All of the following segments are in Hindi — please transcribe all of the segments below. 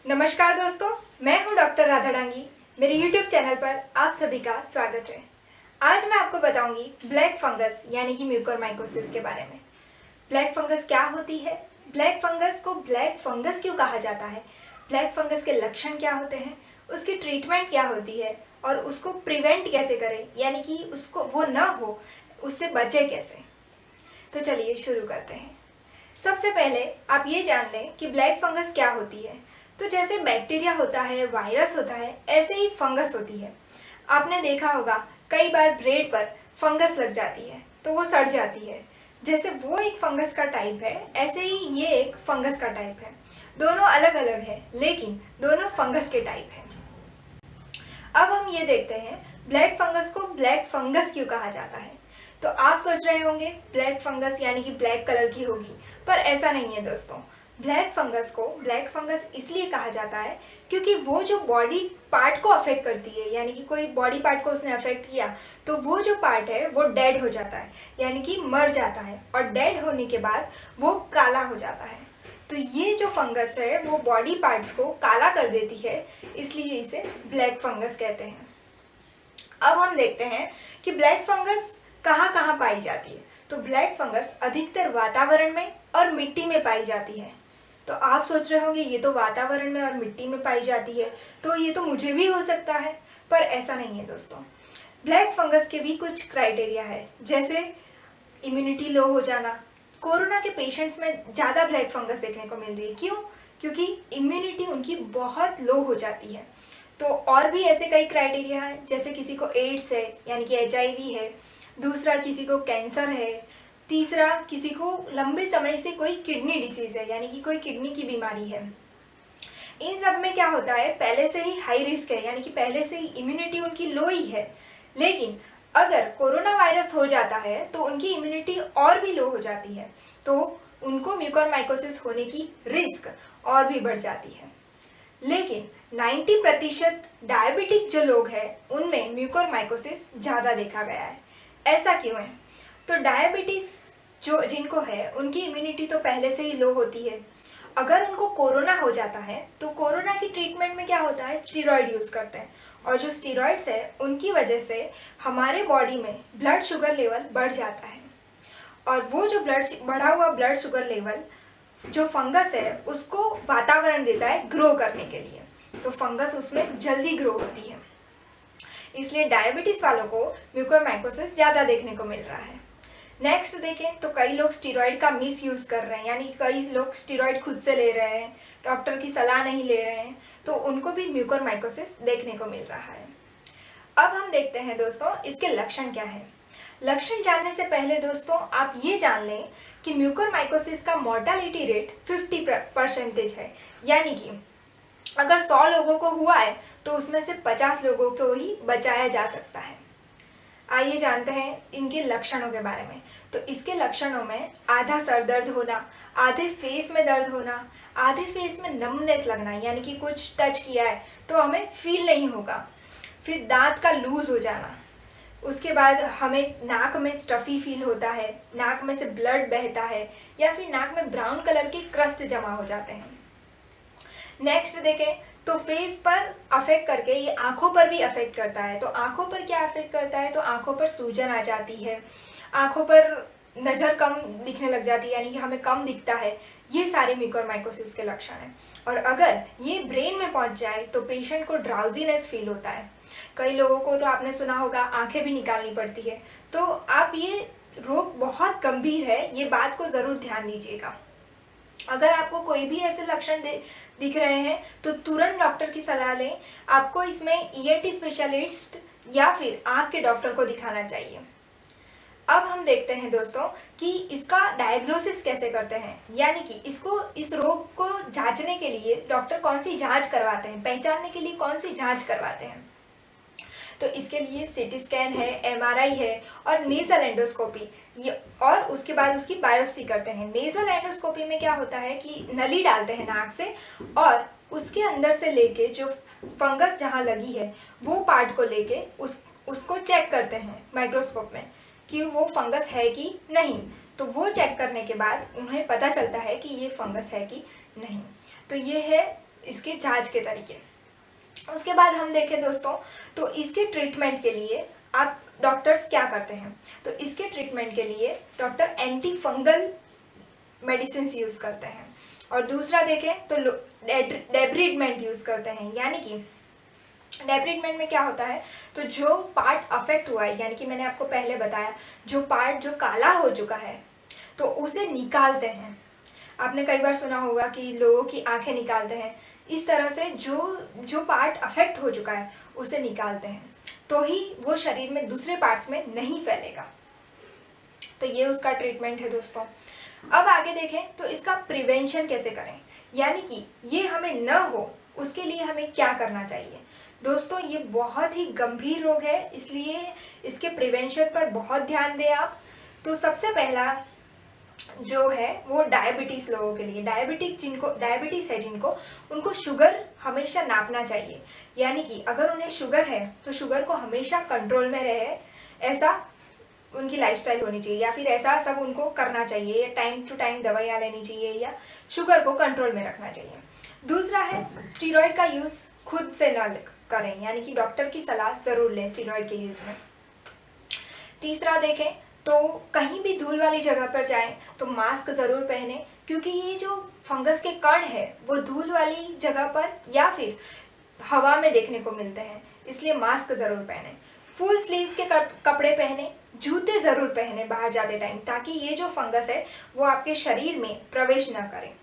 नमस्कार दोस्तों, मैं हूं डॉक्टर राधा डांगी। मेरे YouTube चैनल पर आप सभी का स्वागत है। आज मैं आपको बताऊंगी ब्लैक फंगस यानी कि म्यूकोरमाइकोसिस के बारे में। ब्लैक फंगस क्या होती है, ब्लैक फंगस को ब्लैक फंगस क्यों कहा जाता है, ब्लैक फंगस के लक्षण क्या होते हैं, उसकी ट्रीटमेंट क्या होती है और उसको प्रिवेंट कैसे करें, यानी कि उसको वो ना हो, उससे बचे कैसे। तो चलिए शुरू करते हैं। सबसे पहले आप ये जान लें कि ब्लैक फंगस क्या होती है। तो जैसे बैक्टीरिया होता है, वायरस होता है, ऐसे ही फंगस होती है। आपने देखा होगा कई बार ब्रेड पर फंगस लग जाती है तो वो सड़ जाती है। जैसे वो एक फंगस का टाइप है, ऐसे ही ये एक फंगस का टाइप है। दोनों अलग अलग है लेकिन दोनों फंगस के टाइप है। अब हम ये देखते हैं ब्लैक फंगस को ब्लैक फंगस क्यों कहा जाता है। तो आप सोच रहे होंगे ब्लैक फंगस यानी कि ब्लैक कलर की होगी, पर ऐसा नहीं है दोस्तों। ब्लैक फंगस को ब्लैक फंगस इसलिए कहा जाता है क्योंकि वो जो बॉडी पार्ट को अफेक्ट करती है, यानी कि कोई बॉडी पार्ट को उसने अफेक्ट किया तो वो जो पार्ट है वो डेड हो जाता है, यानी कि मर जाता है, और डेड होने के बाद वो काला हो जाता है। तो ये जो फंगस है वो बॉडी पार्ट्स को काला कर देती है, इसलिए इसे ब्लैक फंगस कहते हैं। अब हम देखते हैं कि ब्लैक फंगस कहाँ कहाँ पाई जाती है। तो ब्लैक फंगस अधिकतर वातावरण में और मिट्टी में पाई जाती है। तो आप सोच रहे होंगे ये तो वातावरण में और मिट्टी में पाई जाती है तो ये तो मुझे भी हो सकता है, पर ऐसा नहीं है दोस्तों। ब्लैक फंगस के भी कुछ क्राइटेरिया है, जैसे इम्यूनिटी लो हो जाना। कोरोना के पेशेंट्स में ज़्यादा ब्लैक फंगस देखने को मिल रही है। क्यों? क्योंकि इम्यूनिटी उनकी बहुत लो हो जाती है। तो और भी ऐसे कई क्राइटेरिया हैं, जैसे किसी को एड्स है यानी कि HIV है, दूसरा किसी को कैंसर है, तीसरा किसी को लंबे समय से कोई किडनी डिसीज है यानी कि कोई किडनी की बीमारी है। इन सब में क्या होता है, पहले से ही हाई रिस्क है, यानी कि पहले से ही इम्यूनिटी उनकी लो ही है। लेकिन अगर कोरोना वायरस हो जाता है तो उनकी इम्यूनिटी और भी लो हो जाती है, तो उनको म्यूकोरमाइकोसिस होने की रिस्क और भी बढ़ जाती है। लेकिन 90% डायबिटिक जो लोग हैं उनमें म्यूकोरमाइकोसिस ज़्यादा देखा गया है। ऐसा क्यों है? तो डायबिटीज़ जो जिनको है उनकी इम्यूनिटी तो पहले से ही लो होती है। अगर उनको कोरोना हो जाता है तो कोरोना की ट्रीटमेंट में क्या होता है, स्टीरॉयड यूज़ करते हैं, और जो स्टीरॉयड्स है उनकी वजह से हमारे बॉडी में ब्लड शुगर लेवल बढ़ जाता है, और वो जो बढ़ा हुआ ब्लड शुगर लेवल जो फंगस है उसको वातावरण देता है ग्रो करने के लिए, तो फंगस उसमें जल्दी ग्रो होती है। इसलिए डायबिटीज़ वालों को म्यूकोरमाइकोसिस ज़्यादा देखने को मिल रहा है। नेक्स्ट देखें तो कई लोग स्टीरॉयड का मिस यूज़ कर रहे हैं, यानी कई लोग स्टीरॉयड खुद से ले रहे हैं, डॉक्टर की सलाह नहीं ले रहे हैं, तो उनको भी म्यूकोरमाइकोसिस देखने को मिल रहा है। अब हम देखते हैं दोस्तों इसके लक्षण क्या है। लक्षण जानने से पहले दोस्तों आप ये जान लें कि म्यूकोरमाइकोसिस का मॉर्टेलिटी रेट 50% है, यानी कि अगर 100 लोगों को हुआ है तो उसमें से 50 लोगों को ही बचाया जा सकता है। आइए जानते हैं इनके लक्षणों के बारे में। तो इसके लक्षणों में आधा सर दर्द होना, आधे फेस में दर्द होना, आधे फेस में नमनेस लगना, यानी कि कुछ टच किया है तो हमें फील नहीं होगा, फिर दांत का लूज हो जाना, उसके बाद हमें नाक में स्टफी फील होता है, नाक में से ब्लड बहता है, या फिर नाक में ब्राउन कलर के क्रस्ट जमा हो जाते हैं। नेक्स्ट देखें तो फेस पर अफेक्ट करके ये आंखों पर भी अफेक्ट करता है। तो आंखों पर क्या अफेक्ट करता है, तो आंखों पर सूजन आ जाती है, आंखों पर नज़र कम दिखने लग जाती है, यानी कि हमें कम दिखता है। ये सारे म्यूकोरमाइकोसिस के लक्षण हैं। और अगर ये ब्रेन में पहुंच जाए तो पेशेंट को ड्राउजीनेस फील होता है। कई लोगों को तो आपने सुना होगा आंखें भी निकालनी पड़ती है। तो आप ये रोग बहुत गंभीर है, ये बात को ज़रूर ध्यान दीजिएगा। अगर आपको कोई भी ऐसे लक्षण दिख रहे हैं तो तुरंत डॉक्टर की सलाह लें। आपको इसमें ENT स्पेशलिस्ट या फिर आँख के डॉक्टर को दिखाना चाहिए। अब हम देखते हैं दोस्तों कि इसका डायग्नोसिस कैसे करते हैं, यानी कि इस रोग को जांचने के लिए डॉक्टर कौन सी जांच करवाते हैं, पहचानने के लिए कौन सी जांच करवाते हैं। तो इसके लिए CT स्कैन है, MRI है और नेजल एंडोस्कोपी, और उसके बाद उसकी बायोप्सी करते हैं। नेजल एंडोस्कोपी में क्या होता है कि नली डालते हैं नाक से, और उसके अंदर से लेके जो फंगस जहाँ लगी है वो पार्ट को लेके उसको चेक करते हैं माइक्रोस्कोप में कि वो फंगस है कि नहीं। तो वो चेक करने के बाद उन्हें पता चलता है कि ये फंगस है कि नहीं। तो ये है इसके जांच के तरीके। उसके बाद हम देखें दोस्तों, तो इसके ट्रीटमेंट के लिए आप डॉक्टर्स क्या करते हैं, तो इसके ट्रीटमेंट के लिए doctor anti fungal medicine use करते हैं। और दूसरा देखें तो डेब्रिडमेंट यूज़ करते हैं, यानी कि डेब्रिडमेंट में क्या होता है, तो जो पार्ट अफेक्ट हुआ है, यानी कि मैंने आपको पहले बताया जो पार्ट जो काला हो चुका है तो उसे निकालते हैं। आपने कई बार सुना होगा कि लोगों की आंखें निकालते हैं, इस तरह से जो पार्ट अफेक्ट हो चुका है उसे निकालते हैं, तो ही वो शरीर में दूसरे पार्ट्स में नहीं फैलेगा। तो ये उसका ट्रीटमेंट है दोस्तों। अब आगे देखें तो इसका प्रिवेंशन कैसे करें, यानी कि ये हमें न हो उसके लिए हमें क्या करना चाहिए। दोस्तों ये बहुत ही गंभीर रोग है, इसलिए इसके प्रिवेंशन पर बहुत ध्यान दें आप। तो सबसे पहला जो है वो डायबिटीज़ लोगों के लिए, डायबिटीज़ है जिनको, उनको शुगर हमेशा नापना चाहिए, यानी कि अगर उन्हें शुगर है तो शुगर को हमेशा कंट्रोल में रहे, ऐसा उनकी लाइफस्टाइल होनी चाहिए, या फिर ऐसा सब उनको करना चाहिए, या टाइम टू टाइम दवाइयाँ लेनी चाहिए, या शुगर को कंट्रोल में रखना चाहिए। दूसरा है स्टीरॉयड का यूज़ खुद से न करें, यानी कि डॉक्टर की सलाह ज़रूर लें स्टीरॉयड के यूज़ में। तीसरा देखें तो कहीं भी धूल वाली जगह पर जाएं तो मास्क ज़रूर पहने, क्योंकि ये जो फंगस के कण है वो धूल वाली जगह पर या फिर हवा में देखने को मिलते हैं, इसलिए मास्क ज़रूर पहने। फुल स्लीव्स के कपड़े पहने, जूते ज़रूर पहने बाहर जाते टाइम, ताकि ये जो फंगस है वो आपके शरीर में प्रवेश न करे।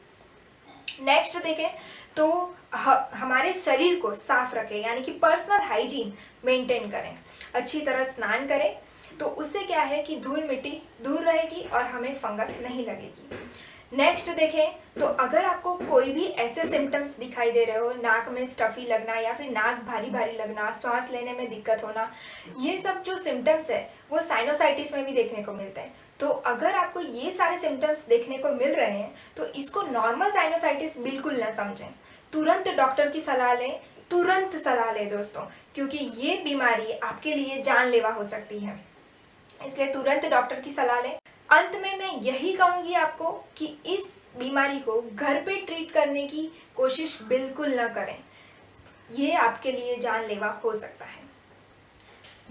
नेक्स्ट देखें तो हमारे शरीर को साफ रखें, यानी कि पर्सनल हाइजीन मेंटेन करें, अच्छी तरह स्नान करें, तो उससे क्या है कि धूल मिट्टी दूर रहेगी और हमें फंगस नहीं लगेगी। नेक्स्ट देखें तो अगर आपको कोई भी ऐसे सिम्टम्स दिखाई दे रहे हो, नाक में स्टफी लगना या फिर नाक भारी भारी लगना, सांस लेने में दिक्कत होना, ये सब जो सिम्टम्स है वो साइनोसाइटिस में भी देखने को मिलते हैं। तो अगर आपको ये सारे सिम्टम्स देखने को मिल रहे हैं तो इसको नॉर्मल साइनोसाइटिस बिल्कुल न समझें, तुरंत डॉक्टर की सलाह लें, तुरंत सलाह लें दोस्तों, क्योंकि ये बीमारी आपके लिए जानलेवा हो सकती है, इसलिए तुरंत डॉक्टर की सलाह लें। अंत में मैं यही कहूँगी आपको कि इस बीमारी को घर पे ट्रीट करने की कोशिश बिल्कुल न करें, ये आपके लिए जानलेवा हो सकता है।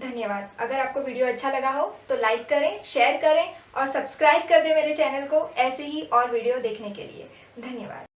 धन्यवाद। अगर आपको वीडियो अच्छा लगा हो तो लाइक करें, शेयर करें और सब्सक्राइब कर दें मेरे चैनल को ऐसे ही और वीडियो देखने के लिए। धन्यवाद।